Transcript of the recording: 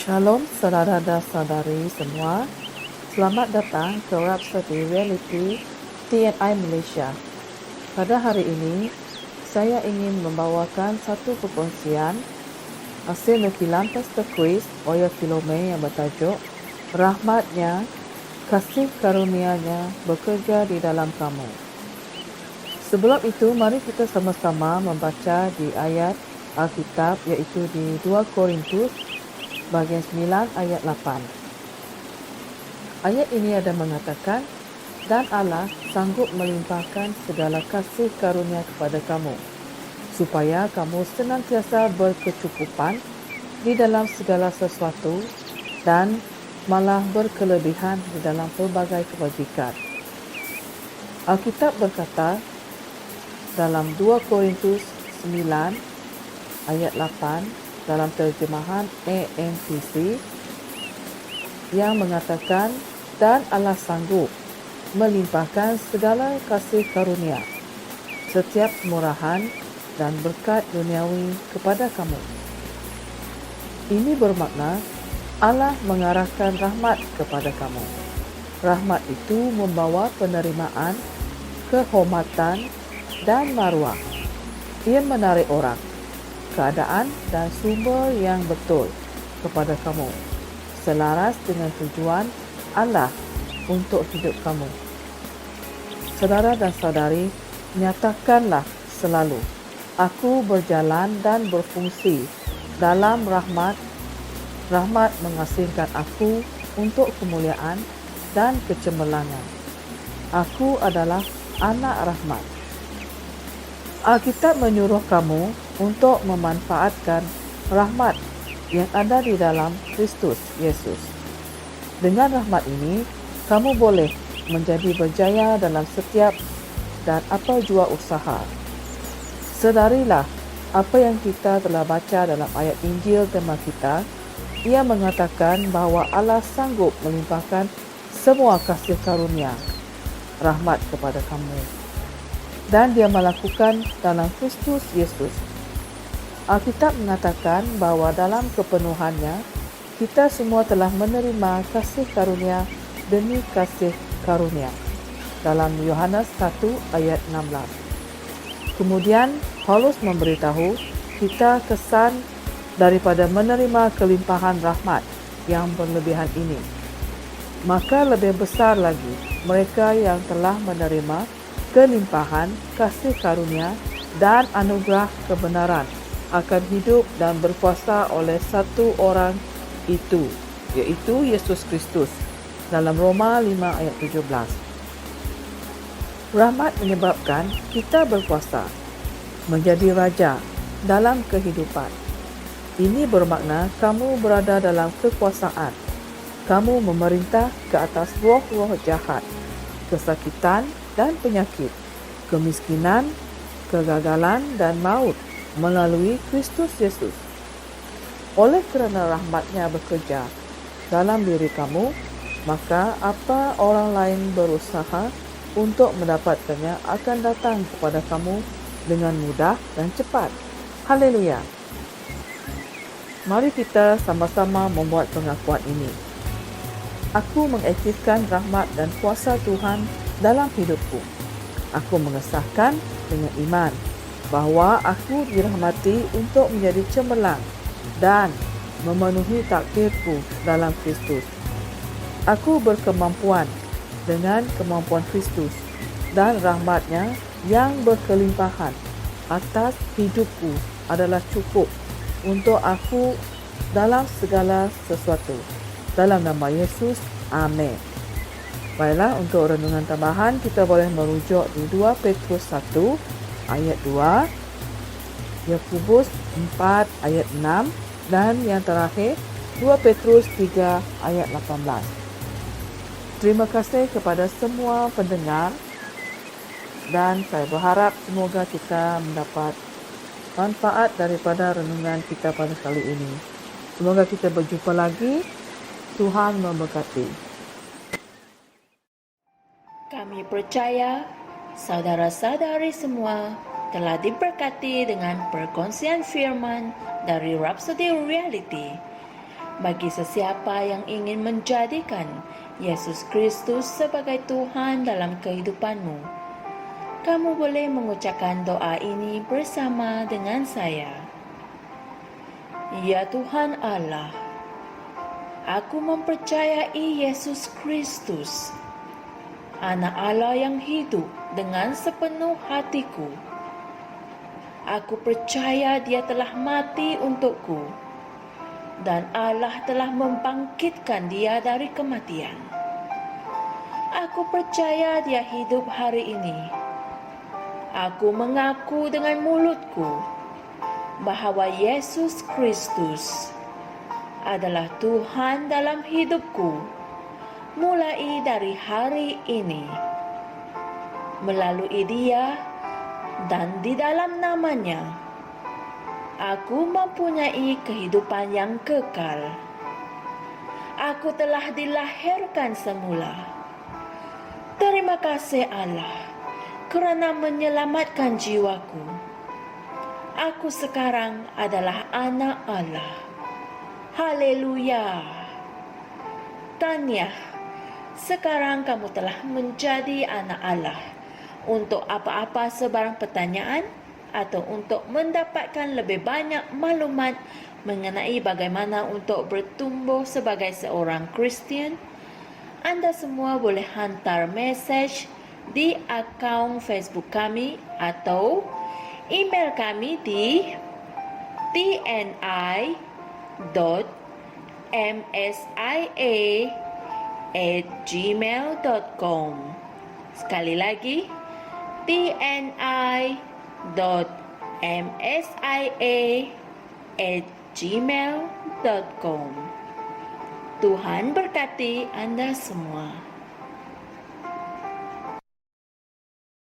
Shalom saudara dan saudari semua. Selamat datang ke Rhapsody Reality TNI Malaysia. Pada hari ini, saya ingin membawakan satu perkongsian hasil nukilan Pastor Chris Oya Filome yang bertajuk Rahmatnya, Kasih Karunia-Nya bekerja di dalam kamu. Sebelum itu, mari kita sama-sama membaca di ayat Alkitab, iaitu di 2 Korintus bahagian 9 ayat 8. Ayat ini ada mengatakan, dan Allah sanggup melimpahkan segala kasih karunia kepada kamu, supaya kamu senantiasa berkecukupan di dalam segala sesuatu dan malah berkelebihan di dalam pelbagai kebajikan. Alkitab berkata dalam 2 Korintus 9 ayat 8 dalam terjemahan AMPC yang mengatakan, dan Allah sanggup melimpahkan segala kasih karunia, setiap kemurahan dan berkat duniawi kepada kamu. Ini bermakna Allah mengarahkan rahmat kepada kamu. Rahmat itu membawa penerimaan, kehormatan dan maruah. Ia menarik orang, keadaan dan sumber yang betul kepada kamu, selaras dengan tujuan Allah untuk hidup kamu. Saudara dan saudari, nyatakanlah selalu, aku berjalan dan berfungsi dalam rahmat. Rahmat mengasingkan aku untuk kemuliaan dan kecemerlangan. Aku adalah anak rahmat. Alkitab menyuruh kamu untuk memanfaatkan rahmat yang ada di dalam Kristus Yesus. Dengan rahmat ini, kamu boleh menjadi berjaya dalam setiap dan apa jua usaha. Sedarilah apa yang kita telah baca dalam ayat Injil tema kita. Ia mengatakan bahawa Allah sanggup melimpahkan semua kasih karunia, rahmat kepada kamu, dan Dia melakukan dalam Kristus Yesus. Alkitab mengatakan bahawa dalam kepenuhannya, kita semua telah menerima kasih karunia demi kasih karunia. Dalam Yohanes 1 ayat 16. Kemudian Paulus memberitahu kita kesan daripada menerima kelimpahan rahmat yang berlebihan ini. Maka lebih besar lagi mereka yang telah menerima kelimpahan kasih karunia dan anugerah kebenaran akan hidup dan berkuasa oleh satu orang itu, iaitu Yesus Kristus. Dalam Roma 5 ayat 17. Rahmat menyebabkan kita berkuasa menjadi raja dalam kehidupan. Ini bermakna kamu berada dalam kekuasaan. Kamu memerintah ke atas roh-roh jahat, kesakitan dan penyakit, kemiskinan, kegagalan dan maut melalui Kristus Yesus. Oleh kerana rahmat-Nya bekerja dalam diri kamu, maka apa orang lain berusaha untuk mendapatkannya akan datang kepada kamu dengan mudah dan cepat. Haleluya! Mari kita sama-sama membuat pengakuan ini. Aku mengaktifkan rahmat dan kuasa Tuhan dalam hidupku. Aku mengesahkan dengan iman bahawa aku dirahmati untuk menjadi cemerlang dan memenuhi takdirku dalam Kristus. Aku berkemampuan dengan kemampuan Kristus, dan rahmat-Nya yang berkelimpahan atas hidupku adalah cukup untuk aku dalam segala sesuatu. Dalam nama Yesus, amin. Baiklah, untuk renungan tambahan kita boleh merujuk di 2 Petrus 1 ayat 2, Yakobus 4 ayat 6, dan yang terakhir 2 Petrus 3 ayat 18. Terima kasih kepada semua pendengar, dan saya berharap semoga kita mendapat manfaat daripada renungan kita pada kali ini. Semoga kita berjumpa lagi. Tuhan memberkati. Kami percaya saudara-saudari semua telah diberkati dengan perkongsian firman dari Rhapsody Reality. bagi sesiapa yang ingin menjadikan Yesus Kristus sebagai Tuhan dalam kehidupanmu. Kamu boleh mengucapkan doa ini bersama dengan saya. Ya Tuhan Allah, aku mempercayai Yesus Kristus, Anak Allah yang hidup dengan sepenuh hatiku. Aku percaya Dia telah mati untukku, dan Allah telah membangkitkan Dia dari kematian. Aku percaya Dia hidup hari ini. Aku mengaku dengan mulutku bahwa Yesus Kristus adalah Tuhan dalam hidupku mulai dari hari ini. Melalui Dia dan di dalam nama-Nya, aku mempunyai kehidupan yang kekal. Aku telah dilahirkan semula. Terima kasih Allah kerana menyelamatkan jiwaku. Aku sekarang adalah anak Allah. Haleluya. Tanya, sekarang kamu telah menjadi anak Allah. Untuk apa-apa sebarang pertanyaan atau untuk mendapatkan lebih banyak maklumat mengenai bagaimana untuk bertumbuh sebagai seorang Kristian, Anda semua boleh hantar mesej di akaun Facebook kami atau email kami di tni.msia@gmail.com. Sekali lagi, tni.msia@gmail.com. Tuhan berkati Anda semua.